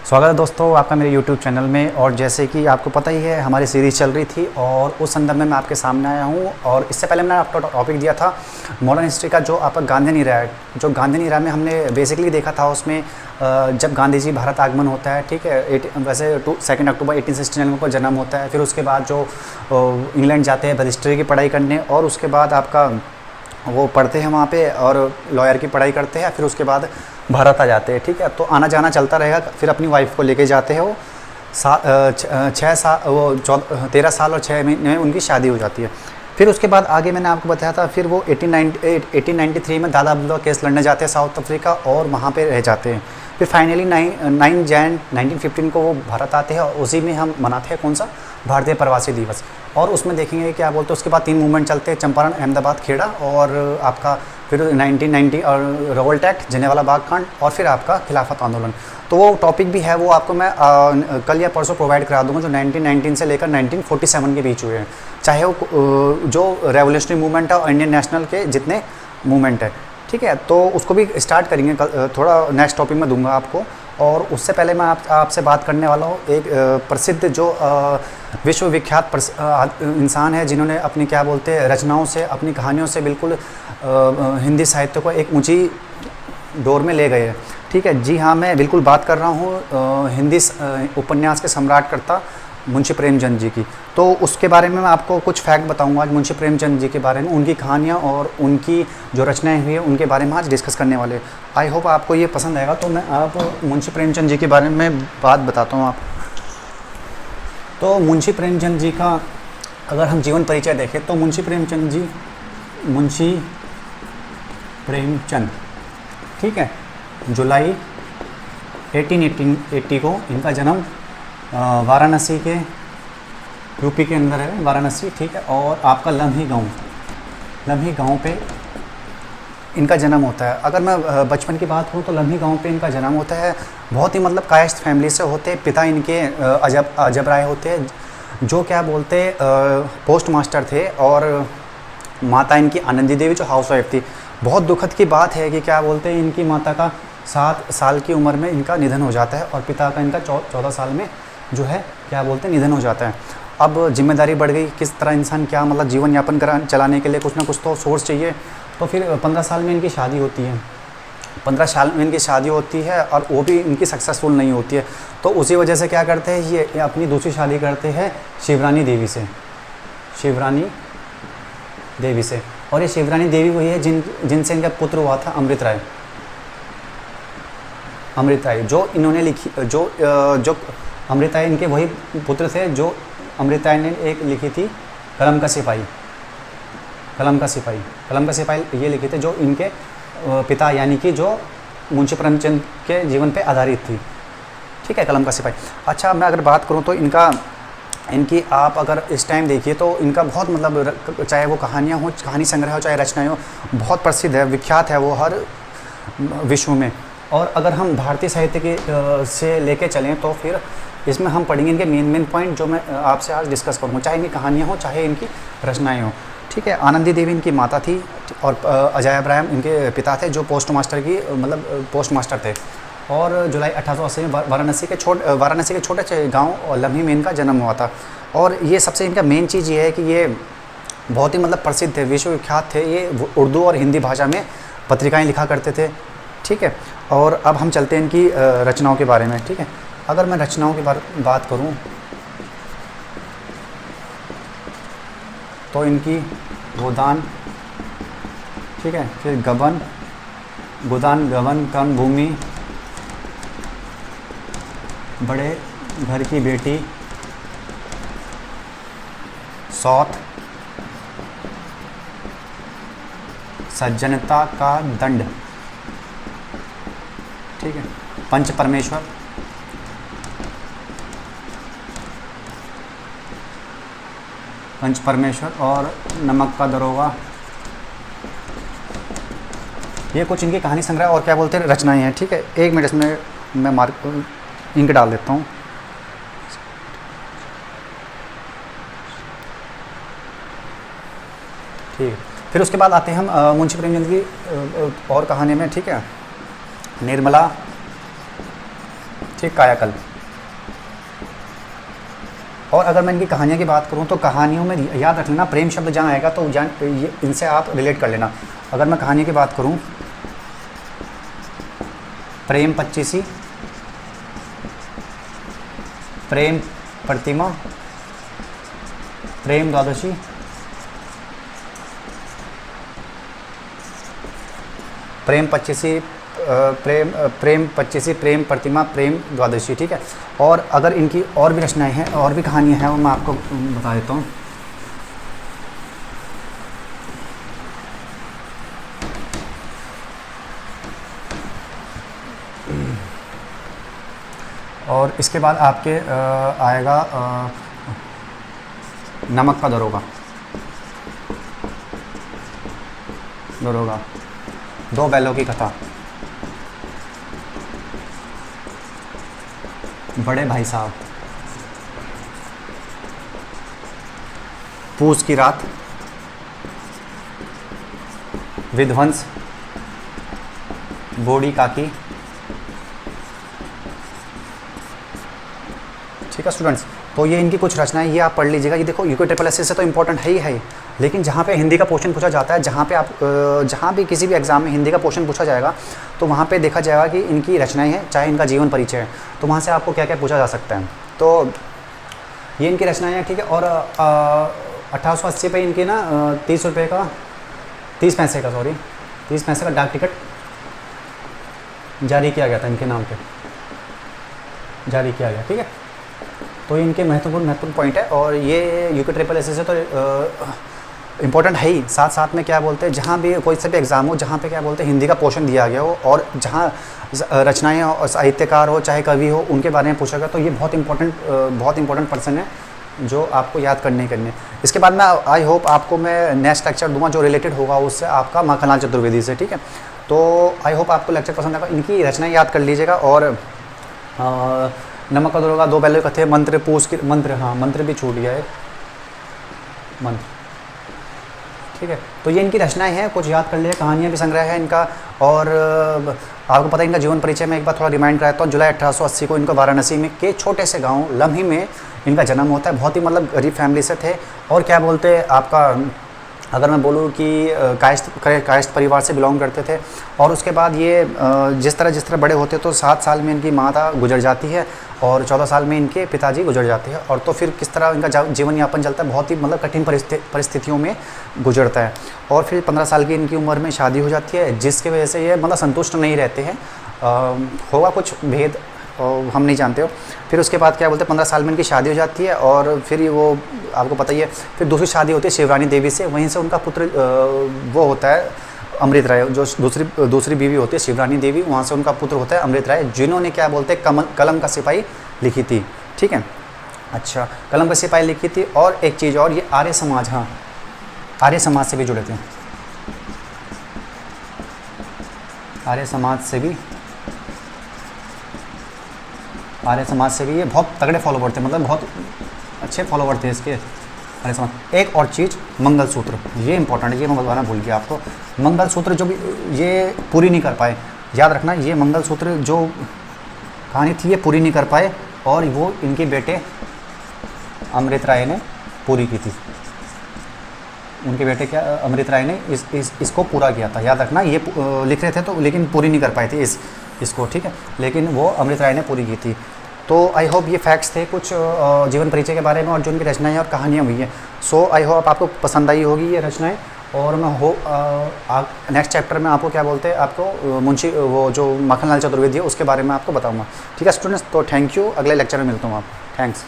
स्वागत है दोस्तों आपका मेरे YouTube चैनल में। और जैसे कि आपको पता ही है हमारी सीरीज़ चल रही थी और उस संदर्भ में मैं आपके सामने आया हूँ। और इससे पहले मैंने आपको टॉपिक दिया था मॉडर्न हिस्ट्री का, जो आपका गांधी ईरा है। जो गांधी ईरा में हमने बेसिकली देखा था उसमें जब गांधी जी भारत आगमन होता है, ठीक है, वैसे 2 अक्टूबर 1869 को जन्म होता है। फिर उसके बाद जो इंग्लैंड जाते हैं हिस्ट्री की पढ़ाई करने, और उसके बाद आपका वो पढ़ते हैं वहाँ पे और लॉयर की पढ़ाई करते हैं। फिर उसके बाद भारत आ जाते हैं, ठीक है। तो आना जाना चलता रहेगा। फिर अपनी वाइफ को लेके जाते हैं। वो 13 साल और 6 महीने में उनकी शादी हो जाती है। फिर उसके बाद आगे मैंने आपको बताया था, फिर वो 1893 में दादा अब्दुल्ला केस लड़ने जाते हैं साउथ अफ्रीका, और वहाँ पे रह जाते हैं। फिर फाइनली 9 जैन 1915 को वो भारत आते हैं, और उसी में हम मनाते हैं कौन सा, भारतीय प्रवासी दिवस। और उसमें देखेंगे क्या बोलते हैं, उसके बाद 3 मूवमेंट चलते हैं, चंपारण, अहमदाबाद, खेड़ा, और आपका फिर 1990 और रिवोल्ट एक्ट, जलियांवाला बाग कांड, और फिर आपका खिलाफत आंदोलन। तो वो टॉपिक भी है, वो आपको मैं कल या परसों प्रोवाइड करा दूंगा, जो 1919 से लेकर 1947 के बीच हुए हैं। चाहे वो जो रेवोल्यूशनरी मूवमेंट है और इंडियन नेशनल के जितने मूवमेंट है, ठीक है। तो उसको भी स्टार्ट करेंगे थोड़ा नेक्स्ट टॉपिक में दूंगा आपको। और उससे पहले मैं आपसे बात करने वाला हूँ एक प्रसिद्ध जो विश्वविख्यात इंसान है, जिन्होंने अपनी क्या बोलते हैं रचनाओं से, अपनी कहानियों से बिल्कुल हिंदी साहित्य को एक ऊंची दौर में ले गए हैं, ठीक है। जी हाँ, मैं बिल्कुल बात कर रहा हूँ हिंदी उपन्यास के सम्राट कर्ता मुंशी प्रेमचंद जी की। तो उसके बारे में मैं आपको कुछ फैक्ट बताऊंगा आज मुंशी प्रेमचंद जी के बारे में, उनकी कहानियाँ और उनकी जो रचनाएं हुई हैं उनके बारे में आज डिस्कस करने वाले। आई होप आपको ये पसंद आएगा। तो मैं आप मुंशी प्रेमचंद जी के बारे में बात बताता हूँ आप। तो मुंशी प्रेमचंद जी का अगर हम जीवन परिचय देखें तो मुंशी प्रेमचंद, ठीक है, जुलाई 1880 को इनका जन्म वाराणसी के, यूपी के अंदर है वाराणसी, ठीक है। और आपका लम्ही गांव पे इनका जन्म होता है। अगर मैं बचपन की बात करूँ तो लम्ही गांव पे इनका जन्म होता है। बहुत ही मतलब कायस्थ फैमिली से होते हैं। पिता इनके अजब राय होते हैं, जो क्या बोलते पोस्ट मास्टर थे, और माता इनकी आनंदी देवी जो हाउस वाइफ थी। बहुत दुखद की बात है कि क्या बोलते हैं इनकी माता का 7 साल की उम्र में इनका निधन हो जाता है, और पिता का इनका 14 साल में जो है क्या बोलते हैं निधन हो जाता है। अब जिम्मेदारी बढ़ गई, किस तरह इंसान क्या मतलब जीवन यापन चलाने के लिए कुछ ना कुछ तो सोर्स चाहिए। तो फिर 15 साल में इनकी शादी होती है। 15 साल में इनकी शादी होती है, और वो भी इनकी सक्सेसफुल नहीं होती है। तो उसी वजह से क्या करते हैं ये अपनी दूसरी शादी करते हैं शिवरानी देवी से। और ये शिवरानी देवी वही है जिनसे इनका पुत्र हुआ था अमृत राय, जो इन्होंने लिखी, जो अमृत राय इनके वही पुत्र थे, जो अमृत राय ने एक लिखी थी कलम का सिपाही ये लिखे थे, जो इनके पिता यानी कि जो मुंशी प्रेमचंद के जीवन पे आधारित थी, ठीक है, कलम का सिपाही। अच्छा, मैं अगर बात करूं तो इनकी आप अगर इस टाइम देखिए तो इनका बहुत मतलब, चाहे वो कहानियाँ हो, कहानी संग्रह हो, चाहे रचनाएं हो, बहुत प्रसिद्ध है, विख्यात है वो हर विश्व में। और अगर हम भारतीय साहित्य के से लेके चलें तो फिर इसमें हम पढ़ेंगे इनके मेन पॉइंट, जो मैं आपसे आज डिस्कस करूँगा, चाहे इनकी कहानियाँ हो, चाहे इनकी रचनाएं हो, ठीक है। आनंदी देवी इनकी माता थी, और अजय इब्राहिम इनके पिता थे, जो पोस्ट मास्टर थे। और जुलाई 1880 में वाराणसी के छोटे गांव लम्ही में इनका जन्म हुआ था। और ये सबसे इनका मेन चीज़ ये है कि ये बहुत ही मतलब प्रसिद्ध थे, विश्वविख्यात थे। ये उर्दू और हिंदी भाषा में पत्रिकाएं लिखा करते थे, ठीक है। और अब हम चलते हैं इनकी रचनाओं के बारे में, ठीक है। अगर मैं रचनाओं की बात करूं तो इनकी गोदान, ठीक है, फिर गोदान, गबन, कर्म भूमि, बड़े घर की बेटी, सौत, सज्जनता का दंड, ठीक है, पंच परमेश्वर और नमक का दरोगा। ये कुछ इनकी कहानी संग्रह और क्या बोलते हैं रचनाएं हैं, ठीक है। 1 मिनट इसमें मैं इंक डाल देता हूँ, ठीक है। फिर उसके बाद आते हैं हम मुंशी प्रेमचंद की और कहानी में, ठीक है। निर्मला, ठीक, कायाकल्प। और अगर मैं इनकी कहानियों की बात करूँ तो कहानियों में याद रख लेना, प्रेम शब्द जहाँ आएगा तो इनसे आप रिलेट कर लेना। अगर मैं कहानी की बात करूँ, प्रेम पच्चीसी, प्रेम प्रतिमा, प्रेम द्वादशी, प्रेम पच्चीसी, प्रेम पच्चीसी, प्रेम प्रतिमा, प्रेम द्वादशी, ठीक है। और अगर इनकी और भी रचनाएं हैं और भी कहानियां हैं वो मैं आपको बता देता हूँ। और इसके बाद आपके आएगा नमक का दरोगा, दरोगा, दो बैलों की कथा, बड़े भाई साहब, पूस की रात, विध्वंस, बूढ़ी काकी, ठीक है स्टूडेंट्स। तो ये इनकी कुछ रचनाएं, ये आप पढ़ लीजिएगा। ये देखो यूके ट्रिपल एस से तो इंपॉर्टेंट है ही है, लेकिन जहाँ पे हिंदी का क्वेश्चन पूछा जाता है, जहाँ पे आप जहाँ भी किसी भी एग्जाम में हिंदी का क्वेश्चन पूछा जाएगा तो वहाँ पे देखा जाएगा कि इनकी रचनाएं हैं, चाहे इनका जीवन परिचय है, तो वहाँ से आपको क्या क्या पूछा जा सकता है। तो ये इनकी रचनाएं हैं, ठीक है। और 1880 पे इनकी ना 30 रुपये का 30 पैसे का 30 पैसे का डाक टिकट जारी किया गया था, इनके नाम पे जारी किया गया, ठीक है। तो इनके महत्वपूर्ण पॉइंट है। और ये यूके ट्रिपल एस से तो इम्पोर्टेंट है ही, साथ साथ में क्या बोलते हैं, जहाँ भी कोई सा भी एग्ज़ाम हो जहाँ पे क्या बोलते हैं हिंदी का पोर्शन दिया गया हो और जहाँ रचनाएं और साहित्यकार हो चाहे कवि हो उनके बारे में पूछा गया, तो ये बहुत इंपॉर्टेंट पर्सन है जो आपको याद करने करने। इसके बाद मैं आई होप आपको मैं नेक्स्ट लेक्चर दूंगा जो रिलेटेड होगा उससे, आपका माखनलाल चतुर्वेदी से, ठीक है। तो आई होप आपको लेक्चर पसंद आएगा। इनकी रचनाएं याद कर लीजिएगा। और नमक का दरोगा, दो बैलों की कथा, मंत्र, पूछ के मंत्र, हाँ मंत्र भी छूट गया है, मंत्र, ठीक है। तो ये इनकी रचनाएं हैं, कुछ याद कर लिए, कहानियाँ भी संग्रह है इनका। और आपको पता है इनका जीवन परिचय में एक बार थोड़ा रिमाइंड कराता हूँ। जुलाई 1880 को इनको वाराणसी में के छोटे से गांव लम्ही में इनका जन्म होता है। बहुत ही मतलब गरीब फैमिली से थे। और क्या बोलते हैं आपका, अगर मैं बोलूँ कि कायस्थ परिवार से बिलोंग करते थे। और उसके बाद ये जिस तरह बड़े होते तो 7 साल में इनकी माता गुजर जाती है और 14 साल में इनके पिताजी गुजर जाते हैं। और तो फिर किस तरह इनका जीवन यापन चलता है, बहुत ही मतलब कठिन परिस्थितियों में गुजरता है। और फिर 15 साल की इनकी उम्र में शादी हो जाती है, जिसकी वजह से ये मतलब संतुष्ट नहीं रहते हैं। होगा कुछ भेद हम नहीं जानते हो। फिर उसके बाद क्या बोलते हैं 15 साल में इनकी शादी हो जाती है। और फिर वो आपको पता ही है, फिर दूसरी शादी होती है शिवरानी देवी से। वहीं से उनका पुत्र वो होता है अमृत राय, जो दूसरी बीवी होती है शिवरानी देवी, वहाँ से उनका पुत्र होता है अमृत राय, जिन्होंने क्या बोलते हैं कलम का सिपाही लिखी थी, ठीक है। अच्छा, कलम का सिपाही लिखी थी। और एक चीज़ और, ये आर्य समाज, हाँ आर्य समाज से भी जुड़े थे, आर्य समाज से भी ये बहुत तगड़े फॉलोवर थे, मतलब बहुत अच्छे फॉलोवर थे इसके आर्य समाज। एक और चीज़, मंगलसूत्र, ये इंपॉर्टेंट है, ये मैं बताना भूल गया आपको। मंगलसूत्र जो भी ये पूरी नहीं कर पाए, याद रखना, ये मंगलसूत्र जो कहानी थी ये पूरी नहीं कर पाए और वो इनके बेटे अमृत राय ने पूरी की थी। उनके बेटे क्या अमृत राय ने इसको पूरा किया था, याद रखना। ये लिख रहे थे तो लेकिन पूरी नहीं कर पाए थे इसको, ठीक है, लेकिन वो अमृत राय ने पूरी की थी। तो आई होप ये फैक्ट्स थे कुछ जीवन परिचय के बारे में और जो उनकी रचनाएं और कहानियाँ हुई हैं। सो आई होप आपको पसंद आई होगी ये रचनाएं। और मैं नेक्स्ट चैप्टर में आपको क्या बोलते हैं, आपको मुंशी वो जो माखनलाल चतुर्वेदी है उसके बारे में आपको बताऊँगा, ठीक है स्टूडेंट्स। तो थैंक यू, अगले लेक्चर में मिलता हूँ आप, थैंक्स।